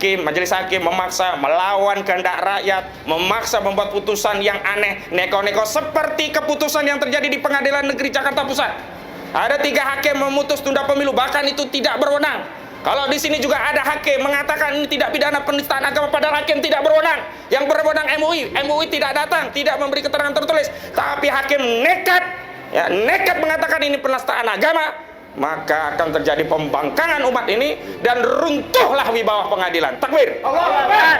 Majelis hakim memaksa melawan kehendak rakyat, memaksa membuat putusan yang aneh, neko-neko seperti keputusan yang terjadi di Pengadilan Negeri Jakarta Pusat. Ada 3 hakim memutus tunda pemilu, bahkan itu tidak berwenang. Kalau di sini juga ada hakim mengatakan ini tidak pidana penistaan agama, padahal hakim tidak berwenang. Yang berwenang MUI tidak datang, tidak memberi keterangan tertulis, tapi hakim nekat mengatakan ini penistaan agama. Maka akan terjadi pembangkangan umat ini dan runtuhlah wibawa pengadilan. Takbir. Allahu Akbar.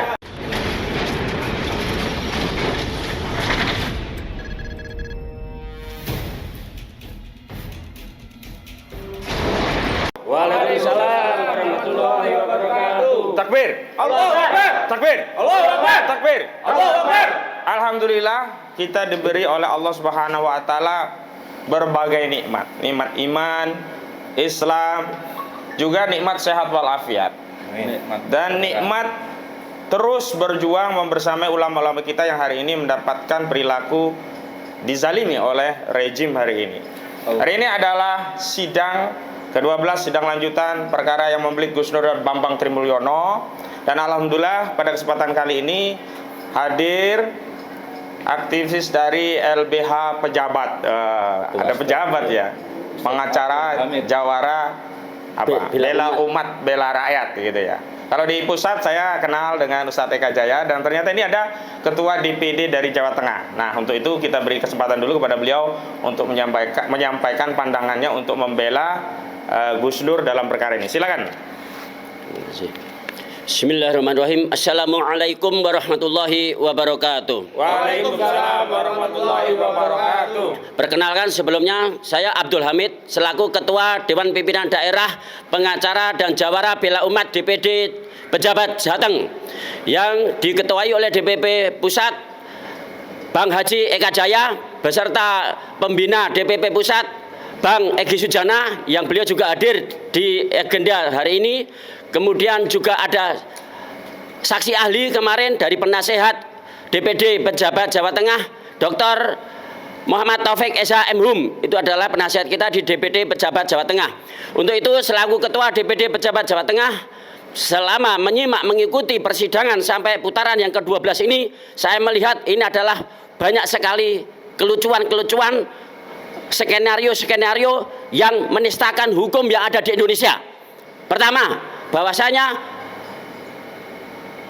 Waalaikumsalam warahmatullahi wabarakatuh. Takbir. Allahu Akbar. Takbir. Allahu Akbar. Takbir. Allahu Akbar. Alhamdulillah kita diberi oleh Allah Subhanahu wa taala berbagai nikmat. Nikmat iman, Islam, juga nikmat sehat walafiat, dan nikmat terus berjuang membersamai ulama-ulama kita yang hari ini mendapatkan perilaku dizalimi oleh rejim hari ini. Hari ini adalah sidang ke-12, sidang lanjutan perkara yang membelit Gus Nur dan Bambang Trimulyono, dan alhamdulillah pada kesempatan kali ini hadir aktivis dari LBH pejabat, ada pejabat ya, pengacara Jawara bela umat bela rakyat gitu ya. Kalau di pusat saya kenal dengan Ustadz Eka Jaya, dan ternyata ini ada ketua DPD dari Jawa Tengah. Nah, untuk itu kita beri kesempatan dulu kepada beliau untuk menyampaikan pandangannya untuk membela Gus Nur dalam perkara ini. Silakan. Bismillahirrahmanirrahim. Assalamualaikum warahmatullahi wabarakatuh. Waalaikumsalam warahmatullahi wabarakatuh. Perkenalkan, sebelumnya saya Abdul Hamid selaku Ketua Dewan Pimpinan Daerah Pengacara dan Jawara Bela Umat DPD Pejabat Jateng, yang diketuai oleh DPP Pusat Bang Haji Eka Jaya beserta pembina DPP Pusat Bang Egy Sujana, yang beliau juga hadir di agenda hari ini. Kemudian juga ada saksi ahli kemarin dari penasehat DPD Pejabat Jawa Tengah, Dr. Muhammad Taufik Esa M.Hum, itu adalah penasehat kita di DPD Pejabat Jawa Tengah. Untuk itu selaku Ketua DPD Pejabat Jawa Tengah, selama mengikuti persidangan sampai putaran yang ke-12 ini, saya melihat ini adalah banyak sekali kelucuan-kelucuan, skenario-skenario yang menistakan hukum yang ada di Indonesia. Pertama, bahwasanya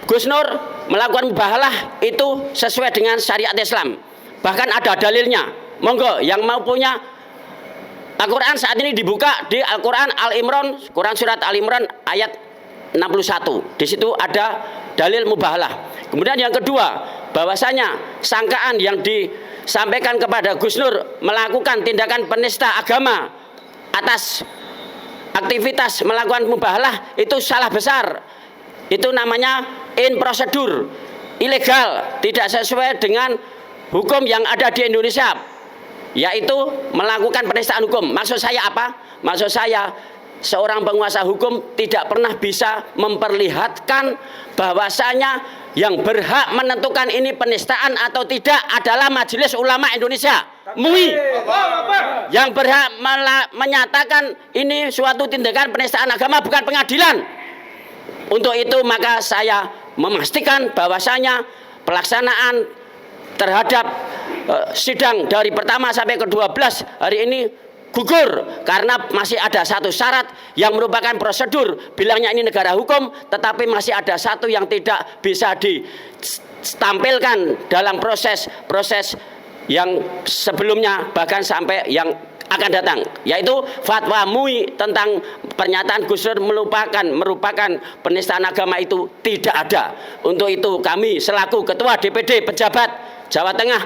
Gus Nur melakukan mubahalah itu sesuai dengan syariat Islam. Bahkan ada dalilnya. Monggo yang mau punya Al-Quran saat ini dibuka di Al-Quran Al-Imran, Quran surat Al-Imran ayat 61. Di situ ada dalil mubahalah. Kemudian yang kedua, bahwasanya sangkaan yang disampaikan kepada Gus Nur melakukan tindakan penista agama atas aktivitas melakukan mubahalah itu salah besar. Itu namanya in prosedur, ilegal, tidak sesuai dengan hukum yang ada di Indonesia, yaitu melakukan penistaan hukum. Maksud saya apa? Maksud saya, seorang penguasa hukum tidak pernah bisa memperlihatkan bahwasanya yang berhak menentukan ini penistaan atau tidak adalah Majelis Ulama Indonesia, MUI. Yang berhak menyatakan ini suatu tindakan penistaan agama bukan pengadilan. Untuk itu maka saya memastikan bahwasanya pelaksanaan terhadap sidang dari pertama sampai ke-12 hari ini gugur, karena masih ada satu syarat yang merupakan prosedur. Bilangnya ini negara hukum, tetapi masih ada satu yang tidak bisa ditampilkan dalam proses yang sebelumnya, bahkan sampai yang akan datang, yaitu fatwa MUI tentang pernyataan Gus Nur merupakan penistaan agama itu tidak ada. Untuk itu kami selaku Ketua DPD Pejabat Jawa Tengah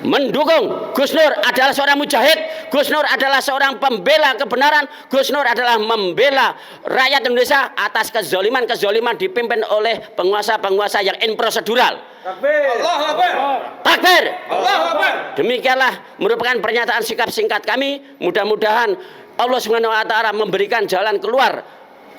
mendukung Gus Nur adalah seorang mujahid. Gus Nur adalah seorang pembela kebenaran. Gus Nur adalah membela rakyat Indonesia atas kezoliman dipimpin oleh penguasa-penguasa yang inprosedural. Takbir. Allahu Akbar. Takbir. Allahu Akbar. Demikianlah merupakan pernyataan sikap singkat kami. Mudah-mudahan Allah Subhanahu wa taala memberikan jalan keluar.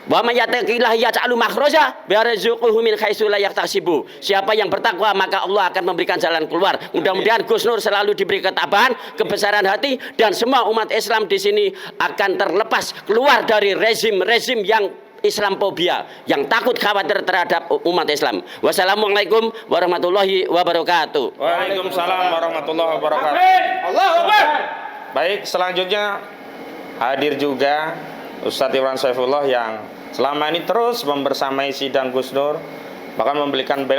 Wa may yattaqillah yaj'al makhraja wa yarzuquhu min haitsu la yahtasibu. Siapa yang bertakwa maka Allah akan memberikan jalan keluar. Mudah-mudahan Gus Nur selalu diberi ketabahan, kebesaran hati, dan semua umat Islam di sini akan terlepas keluar dari rezim-rezim yang Islamophobia, yang takut khawatir terhadap umat Islam. Wassalamualaikum warahmatullahi wabarakatuh. Waalaikumsalam warahmatullahi wabarakatuh. Allahu Akbar. Baik, selanjutnya hadir juga Ustadz Imran Saifullah yang selama ini terus membersamai sidang Gus Nur, bahkan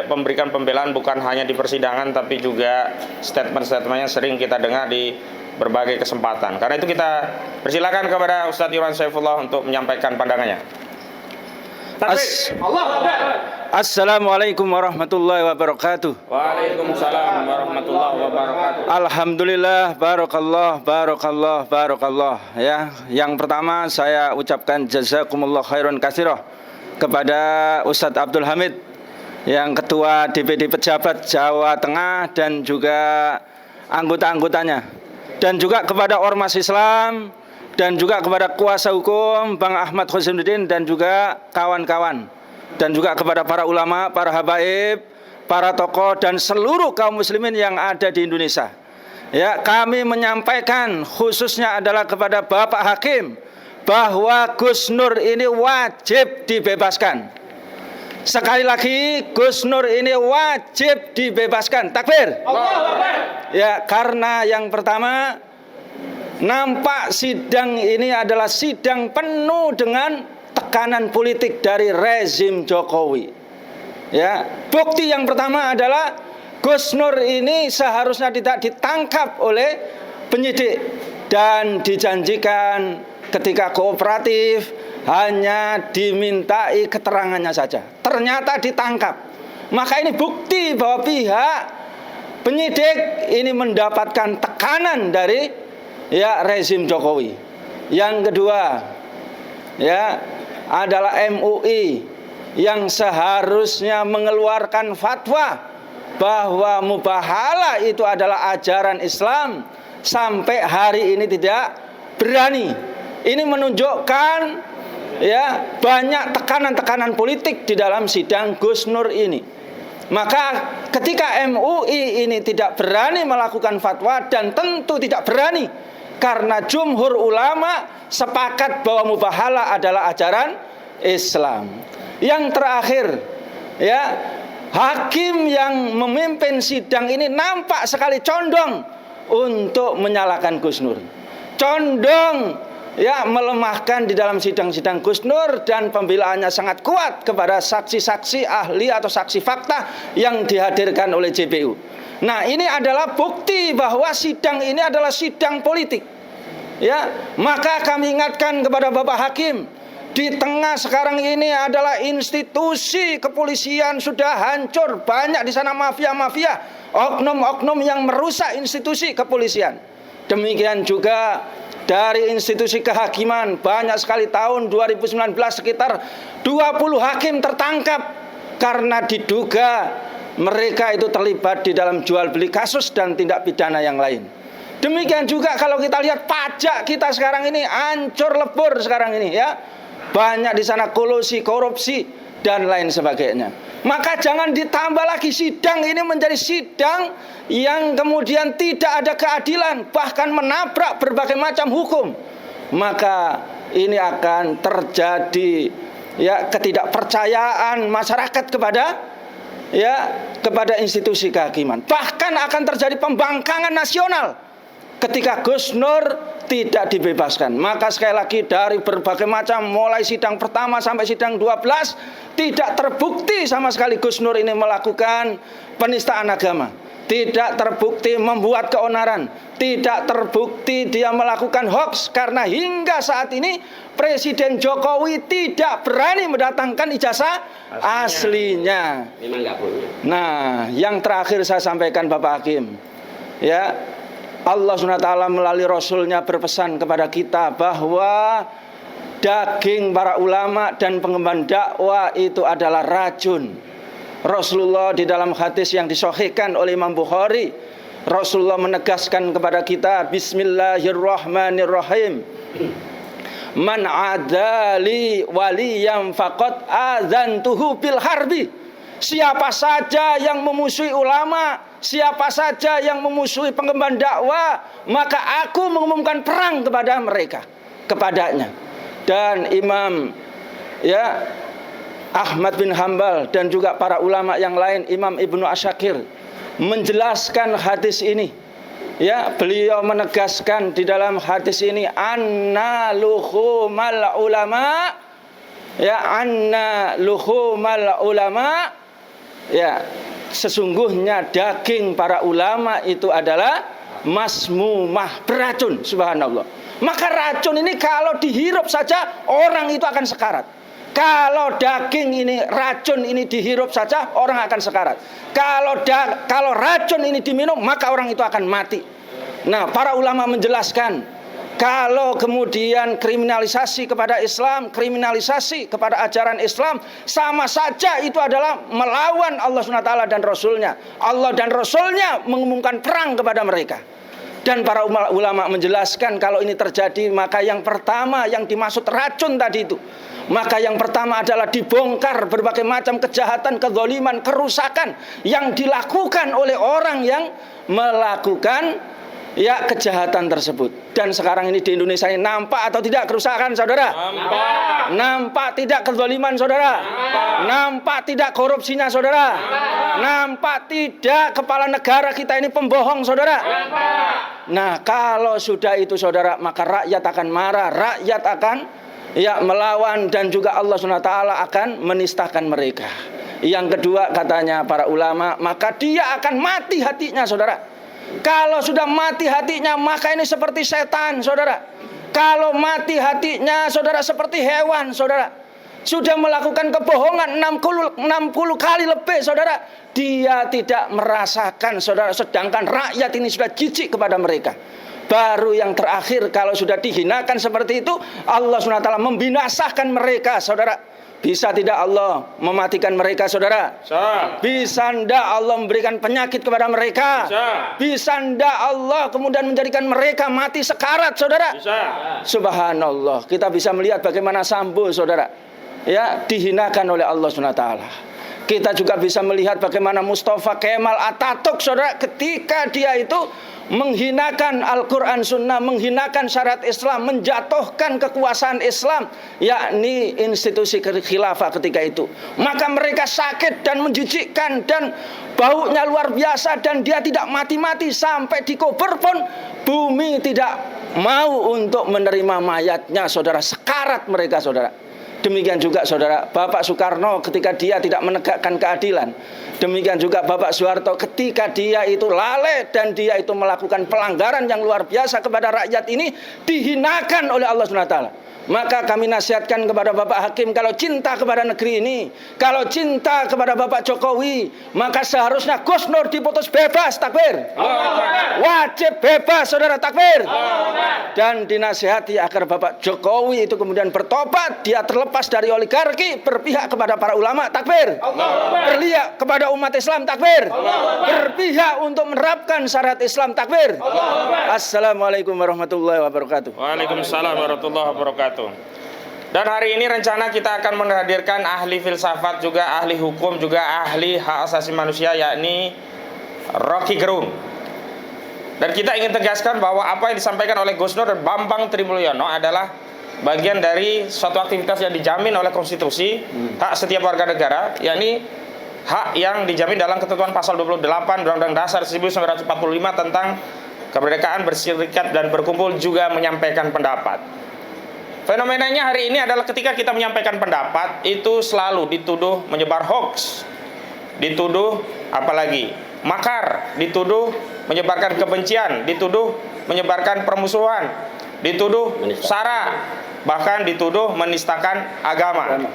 memberikan pembelaan bukan hanya di persidangan tapi juga statement-statementnya sering kita dengar di berbagai kesempatan. Karena itu kita persilakan kepada Ustadz Imran Saifullah untuk menyampaikan pandangannya. Allahu Akbar. Assalamualaikum warahmatullahi wabarakatuh. Waalaikumsalam warahmatullahi wabarakatuh. Alhamdulillah, barakallah. Ya, yang pertama saya ucapkan jazakumullah khairan katsirah kepada Ustadz Abdul Hamid yang Ketua DPD Pejabat Jawa Tengah dan juga anggota-anggotanya, dan juga kepada Ormas Islam, dan juga kepada kuasa hukum Bang Ahmad Khosinuddin dan juga kawan-kawan, dan juga kepada para ulama, para habaib, para tokoh dan seluruh kaum muslimin yang ada di Indonesia. Ya, kami menyampaikan khususnya adalah kepada Bapak Hakim bahwa Gus Nur ini wajib dibebaskan. Sekali lagi, Gus Nur ini wajib dibebaskan. Takbir. Allahu Akbar. Ya, karena yang pertama, nampak sidang ini adalah sidang penuh dengan tekanan politik dari rezim Jokowi. Ya, bukti yang pertama adalah Gus Nur ini seharusnya tidak ditangkap oleh penyidik dan dijanjikan ketika kooperatif hanya dimintai keterangannya saja. Ternyata ditangkap. Maka ini bukti bahwa pihak penyidik ini mendapatkan tekanan dari rezim Jokowi. Yang kedua, ya, adalah MUI yang seharusnya mengeluarkan fatwa bahwa mubahalah itu adalah ajaran Islam, sampai hari ini tidak berani. Ini menunjukkan ya banyak tekanan-tekanan politik di dalam sidang Gus Nur ini. Maka ketika MUI ini tidak berani melakukan fatwa, dan tentu tidak berani karena jumhur ulama sepakat bahwa mubahalah adalah ajaran Islam. Yang terakhir, ya, hakim yang memimpin sidang ini nampak sekali condong untuk menyalahkan Gus Nur. Condong ya melemahkan di dalam sidang-sidang Gus Nur, dan pembelaannya sangat kuat kepada saksi-saksi ahli atau saksi fakta yang dihadirkan oleh JPU. Nah, ini adalah bukti bahwa sidang ini adalah sidang politik. Ya, maka kami ingatkan kepada Bapak Hakim, di tengah sekarang ini adalah institusi kepolisian sudah hancur, banyak di sana mafia-mafia, oknum-oknum yang merusak institusi kepolisian. Demikian juga dari institusi kehakiman, banyak sekali tahun 2019 sekitar 20 hakim tertangkap karena diduga mereka itu terlibat di dalam jual beli kasus dan tindak pidana yang lain. Demikian juga kalau kita lihat pajak kita sekarang ini hancur lebur sekarang ini, ya. Banyak di sana kolusi, korupsi dan lain sebagainya. Maka jangan ditambah lagi sidang ini menjadi sidang yang kemudian tidak ada keadilan, bahkan menabrak berbagai macam hukum. Maka ini akan terjadi ya ketidakpercayaan masyarakat kepada institusi kehakiman. Bahkan akan terjadi pembangkangan nasional ketika Gus Nur tidak dibebaskan. Maka sekali lagi dari berbagai macam, mulai sidang pertama sampai sidang 12, tidak terbukti sama sekali Gus Nur ini melakukan penistaan agama, tidak terbukti membuat keonaran, tidak terbukti dia melakukan hoax, karena hingga saat ini Presiden Jokowi tidak berani mendatangkan ijazah aslinya. Memang nggak boleh. Nah, yang terakhir saya sampaikan Bapak Hakim, ya, Allah SWT melalui Rasulnya berpesan kepada kita bahwa daging para ulama dan pengemban dakwah itu adalah racun. Rasulullah di dalam hadis yang disahihkan oleh Imam Bukhari, Rasulullah menegaskan kepada kita, Bismillahirrahmanirrahim, Man adali waliyam faqad adzantuhu bil harbi. Siapa saja yang memusuhi ulama, siapa saja yang memusuhi pengemban dakwah, maka aku mengumumkan perang kepada mereka, kepadanya. Dan Imam ya Ahmad bin Hambal dan juga para ulama yang lain, Imam Ibnu Asyakir menjelaskan hadis ini. Ya, beliau menegaskan di dalam hadis ini anna luhumal ulama, ya anna luhumal ulama, ya sesungguhnya daging para ulama itu adalah masmumah, beracun. Subhanallah. Maka racun ini kalau dihirup saja orang itu akan sekarat. Kalau daging ini, racun ini dihirup saja orang akan sekarat. Kalau racun ini diminum maka orang itu akan mati. Nah, para ulama menjelaskan kalau kemudian kriminalisasi kepada Islam, kriminalisasi kepada ajaran Islam, sama saja itu adalah melawan Allah SWT dan Rasulnya. Allah dan Rasulnya mengumumkan perang kepada mereka. Dan para ulama menjelaskan kalau ini terjadi maka yang pertama yang dimaksud racun tadi itu, maka yang pertama adalah dibongkar berbagai macam kejahatan, kezaliman, kerusakan yang dilakukan oleh orang yang melakukan ya kejahatan tersebut. Dan sekarang ini di Indonesia ini nampak atau tidak kerusakan, saudara? Nampak. Nampak tidak kezaliman, saudara? Nampak tidak korupsinya, saudara? Nampak tidak kepala negara kita ini pembohong, saudara? Nah, kalau sudah itu, saudara, maka rakyat akan marah, rakyat akan ya melawan, dan juga Allah SWT akan menistakan mereka. Yang kedua katanya para ulama, maka dia akan mati hatinya, saudara. Kalau sudah mati hatinya maka ini seperti setan, saudara. Kalau mati hatinya, saudara, seperti hewan, saudara. Sudah melakukan kebohongan 60 kali lebih, saudara. Dia tidak merasakan, saudara. Sedangkan rakyat ini sudah jijik kepada mereka. Baru yang terakhir, kalau sudah dihinakan seperti itu, Allah SWT membinasakan mereka, saudara. Bisa tidak Allah mematikan mereka, saudara? Bisa ndak Allah memberikan penyakit kepada mereka? Bisa ndak Allah kemudian menjadikan mereka mati sekarat, saudara? Bisa. Subhanallah. Kita bisa melihat bagaimana Sambo, saudara, ya dihinakan oleh Allah SWT. Kita juga bisa melihat bagaimana Mustafa Kemal Atatürk, saudara, ketika dia itu menghinakan Al-Quran Sunnah, menghinakan syariat Islam, menjatuhkan kekuasaan Islam, yakni institusi khilafah ketika itu. Maka mereka sakit dan menjijikkan dan baunya luar biasa, dan dia tidak mati-mati sampai dikubur pun bumi tidak mau untuk menerima mayatnya, saudara. Sekarat mereka, saudara. Demikian juga, saudara, Bapak Soekarno ketika dia tidak menegakkan keadilan. Demikian juga Bapak Soeharto ketika dia itu lalai dan dia itu melakukan pelanggaran yang luar biasa kepada rakyat ini, dihinakan oleh Allah SWT. Maka kami nasihatkan kepada Bapak Hakim, kalau cinta kepada negeri ini, kalau cinta kepada Bapak Jokowi, maka seharusnya Gus Nur diputus bebas, takbir. Wajib bebas, saudara, takbir. Dan dinasihati agar Bapak Jokowi itu kemudian bertobat, dia terlepas dari oligarki, berpihak kepada para ulama, takbir. Berpihak kepada umat Islam, takbir. Berpihak untuk menerapkan syariat Islam, takbir. Assalamualaikum warahmatullahi wabarakatuh. Waalaikumsalam warahmatullahi wabarakatuh. Dan hari ini rencana kita akan menghadirkan ahli filsafat, juga ahli hukum, juga ahli hak asasi manusia, yakni Rocky Gerung. Dan kita ingin tegaskan bahwa apa yang disampaikan oleh Gus Nur dan Bambang Trimulyono adalah bagian dari suatu aktivitas yang dijamin oleh konstitusi, hak setiap warga negara, yakni hak yang dijamin dalam ketentuan pasal 28 Undang-Undang Dasar 1945 tentang kemerdekaan berserikat dan berkumpul, juga menyampaikan pendapat. Fenomenanya hari ini adalah ketika kita menyampaikan pendapat itu selalu dituduh menyebar hoax, dituduh apalagi makar, dituduh menyebarkan kebencian, dituduh menyebarkan permusuhan, dituduh sara, bahkan dituduh menistakan agama.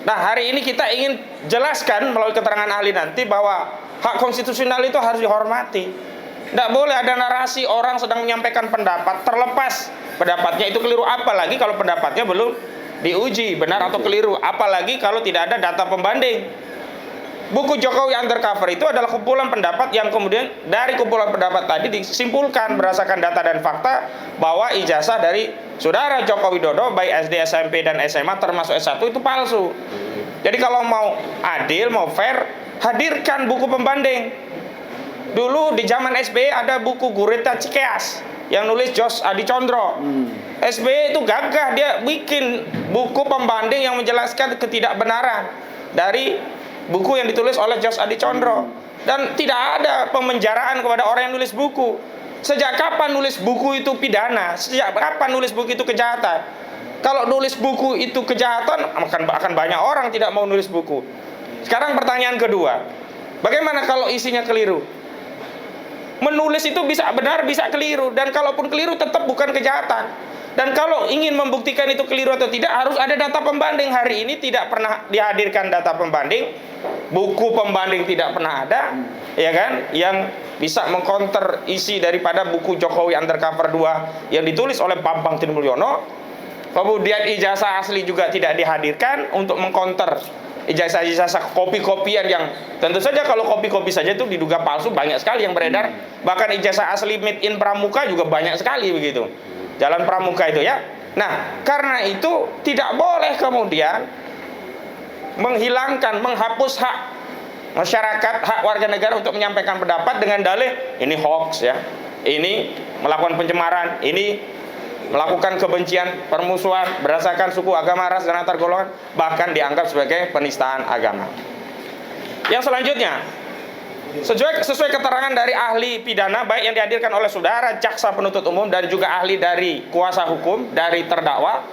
Nah, hari ini kita ingin jelaskan melalui keterangan ahli nanti bahwa hak konstitusional itu harus dihormati. Tidak boleh ada narasi orang sedang menyampaikan pendapat, terlepas pendapatnya itu keliru, apalagi kalau pendapatnya belum diuji benar atau keliru, apalagi kalau tidak ada data pembanding. Buku Jokowi Undercover itu adalah kumpulan pendapat yang kemudian dari kumpulan pendapat tadi disimpulkan berdasarkan data dan fakta bahwa ijazah dari saudara Joko Widodo baik SD, SMP, dan SMA termasuk S1 itu palsu. Jadi kalau mau adil, mau fair, hadirkan buku pembanding. Dulu di zaman SBY ada buku Gurita Cikeas yang nulis Jos Adi Condro. SBY itu gagah, dia bikin buku pembanding yang menjelaskan ketidakbenaran dari buku yang ditulis oleh Jos Adi Condro. Dan tidak ada pemenjaraan kepada orang yang nulis buku. Sejak kapan nulis buku itu pidana? Sejak kapan nulis buku itu kejahatan? Kalau nulis buku itu kejahatan, akan banyak orang tidak mau nulis buku. Sekarang pertanyaan kedua, bagaimana kalau isinya keliru? Menulis itu bisa benar, bisa keliru. Dan kalaupun keliru tetap bukan kejahatan. Dan kalau ingin membuktikan itu keliru atau tidak, harus ada data pembanding. Hari ini tidak pernah dihadirkan data pembanding. Buku pembanding tidak pernah ada, ya kan? Yang bisa mengcounter isi daripada buku Jokowi Undercover 2 yang ditulis oleh Bambang Trimulyono. Kemudian ijazah asli juga tidak dihadirkan untuk mengcounter ijazah-ijazah kopi-kopian yang tentu saja kalau kopi-kopi saja itu diduga palsu, banyak sekali yang beredar. Bahkan ijazah asli made in Pramuka juga banyak sekali begitu. Jalan Pramuka itu ya. Nah, karena itu tidak boleh kemudian menghilangkan, menghapus hak masyarakat, hak warga negara untuk menyampaikan pendapat dengan dalih ini hoax ya. Ini melakukan pencemaran, ini melakukan kebencian, permusuhan berdasarkan suku, agama, ras, dan antar golongan, bahkan dianggap sebagai penistaan agama. Yang selanjutnya, sesuai keterangan dari ahli pidana, baik yang dihadirkan oleh saudara jaksa penuntut umum dan juga ahli dari kuasa hukum dari terdakwa,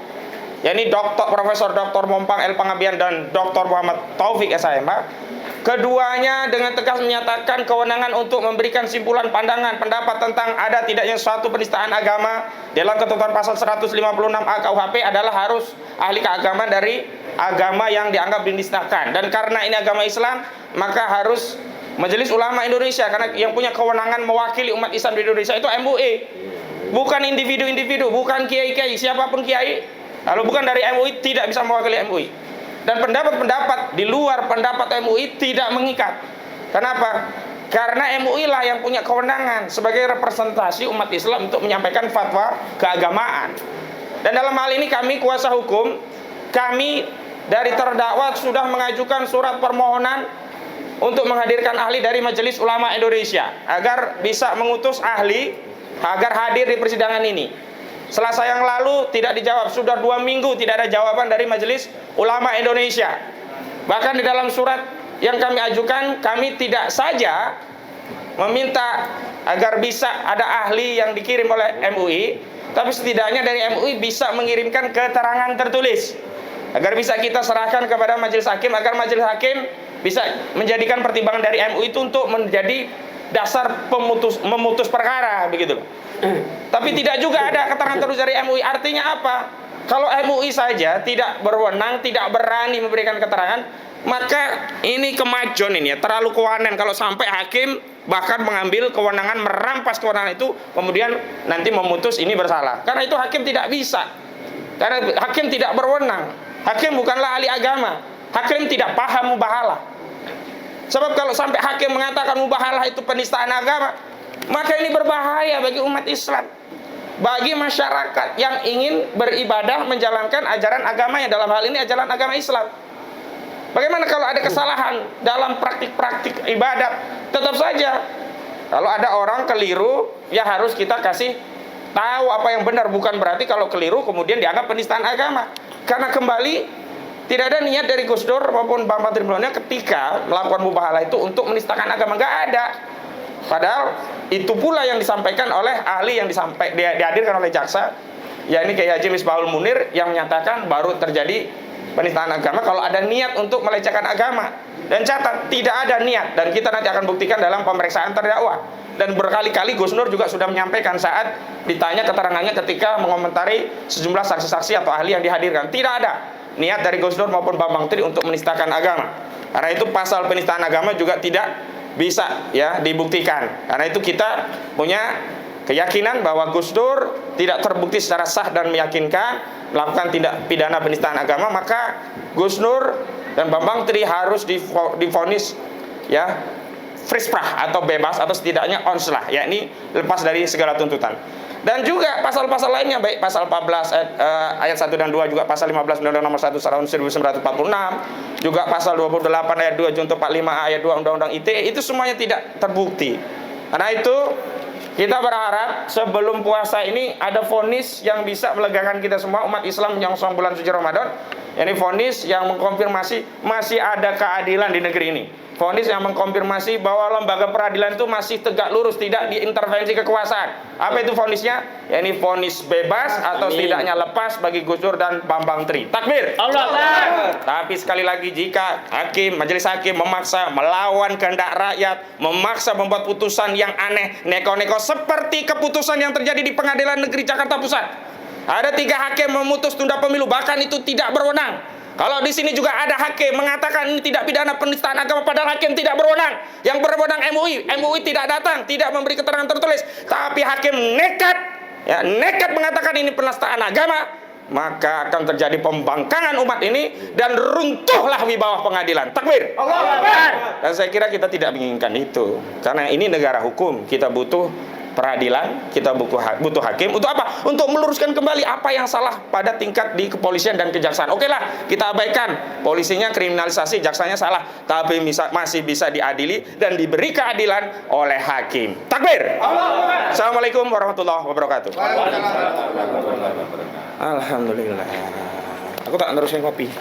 yakni Profesor Dr. Mompang L. Panggabean dan Dr. Muhammad Taufik SHMH. Keduanya dengan tegas menyatakan kewenangan untuk memberikan simpulan pandangan pendapat tentang ada tidaknya suatu penistaan agama dalam ketentuan pasal 156A KUHP adalah harus ahli keagamaan dari agama yang dianggap dinistakan. Dan karena ini agama Islam, maka harus Majelis Ulama Indonesia, karena yang punya kewenangan mewakili umat Islam di Indonesia itu MUI, bukan individu-individu, bukan kiai-kiai, siapapun kiai. Kalau bukan dari MUI tidak bisa mewakili MUI. Dan pendapat-pendapat di luar pendapat MUI tidak mengikat. Kenapa? Karena MUI lah yang punya kewenangan sebagai representasi umat Islam untuk menyampaikan fatwa keagamaan. Dan dalam hal ini kami kuasa hukum, kami dari terdakwa sudah mengajukan surat permohonan untuk menghadirkan ahli dari Majelis Ulama Indonesia agar bisa mengutus ahli agar hadir di persidangan ini. Selasa yang lalu tidak dijawab, sudah 2 minggu tidak ada jawaban dari Majelis Ulama Indonesia. Bahkan di dalam surat yang kami ajukan, kami tidak saja meminta agar bisa ada ahli yang dikirim oleh MUI, tapi setidaknya dari MUI bisa mengirimkan keterangan tertulis agar bisa kita serahkan kepada majelis hakim, agar majelis hakim bisa menjadikan pertimbangan dari MUI itu untuk menjadi dasar memutus perkara begitu. Tapi tidak juga ada keterangan tertulis dari MUI. Artinya apa? Kalau MUI saja tidak berwenang, tidak berani memberikan keterangan, maka ini kemajuan ini ya, terlalu kewanen kalau sampai hakim bahkan mengambil kewenangan, merampas kewenangan itu, kemudian nanti memutus ini bersalah. Karena itu hakim tidak bisa. Karena hakim tidak berwenang. Hakim bukanlah ahli agama. Hakim tidak paham mubahalah. Sebab kalau sampai hakim mengatakan mubahalah itu penistaan agama, maka ini berbahaya bagi umat Islam, bagi masyarakat yang ingin beribadah menjalankan ajaran agamanya, dalam hal ini ajaran agama Islam. Bagaimana kalau ada kesalahan dalam praktik-praktik ibadat? Tetap saja kalau ada orang keliru, ya harus kita kasih tahu apa yang benar. Bukan berarti kalau keliru kemudian dianggap penistaan agama. Karena kembali tidak ada niat dari Gus Dur maupun Bambang Trimulyono ketika melakukan mubahalah itu untuk menistakan agama, nggak ada. Padahal itu pula yang disampaikan oleh ahli yang dihadirkan oleh jaksa, yakni Kiai Haji Misbahul Munir, yang menyatakan baru terjadi penistaan agama kalau ada niat untuk melecehkan agama. Dan catat, tidak ada niat, dan kita nanti akan buktikan dalam pemeriksaan terdakwa. Dan berkali-kali Gus Nur juga sudah menyampaikan saat ditanya keterangannya ketika mengomentari sejumlah saksi-saksi atau ahli yang dihadirkan, tidak ada niat dari Gus Nur maupun Bambang Tri untuk menistakan agama. Karena itu pasal penistaan agama juga tidak bisa ya dibuktikan. Karena itu kita punya keyakinan bahwa Gus Dur tidak terbukti secara sah dan meyakinkan melakukan tindak pidana penistaan agama, maka Gus Nur dan Bambang Tri harus divonis ya frisprah atau bebas atau setidaknya onslah, yakni lepas dari segala tuntutan. Dan juga pasal-pasal lainnya, baik pasal 14 ayat 1 dan 2, juga pasal 15 Undang-Undang Nomor 1 Tahun 1946, juga pasal 28 ayat 2 junto 45 ayat 2 Undang-Undang ITE, itu semuanya tidak terbukti. Karena itu Kita berharap sebelum puasa ini ada vonis yang bisa melegakan kita semua umat Islam yang menyongsong bulan suci Ramadan. Ini vonis yang mengkonfirmasi masih ada keadilan di negeri ini. Vonis yang mengkonfirmasi bahwa lembaga peradilan itu masih tegak lurus, tidak diintervensi kekuasaan. Apa itu vonisnya? Ya, ini vonis bebas atau setidaknya lepas bagi Gus Dur dan Bambang Tri. Takbir. Allah Akbar. Tapi sekali lagi, jika majelis hakim memaksa melawan kehendak rakyat, memaksa membuat putusan yang aneh, neko-neko seperti keputusan yang terjadi di Pengadilan Negeri Jakarta Pusat. Ada 3 hakim memutus tunda pemilu, bahkan itu tidak berwenang. Kalau di sini juga ada hakim mengatakan ini tidak pidana penistaan agama, padahal hakim tidak berwenang. Yang berwenang MUI tidak datang, tidak memberi keterangan tertulis. Tapi hakim nekat mengatakan ini penistaan agama, maka akan terjadi pembangkangan umat ini dan runtuhlah wibawa pengadilan. Takbir. Allahu Akbar. Dan saya kira kita tidak menginginkan itu, karena ini negara hukum. Kita butuh peradilan, kita butuh hakim. Untuk apa? Untuk meluruskan kembali apa yang salah pada tingkat di kepolisian dan kejaksaan. Oke lah, kita abaikan polisinya kriminalisasi, jaksanya salah, tapi masih bisa diadili dan diberi keadilan oleh hakim. Takbir. Assalamualaikum warahmatullahi wabarakatuh. Alhamdulillah. Aku tak nerusin kopi.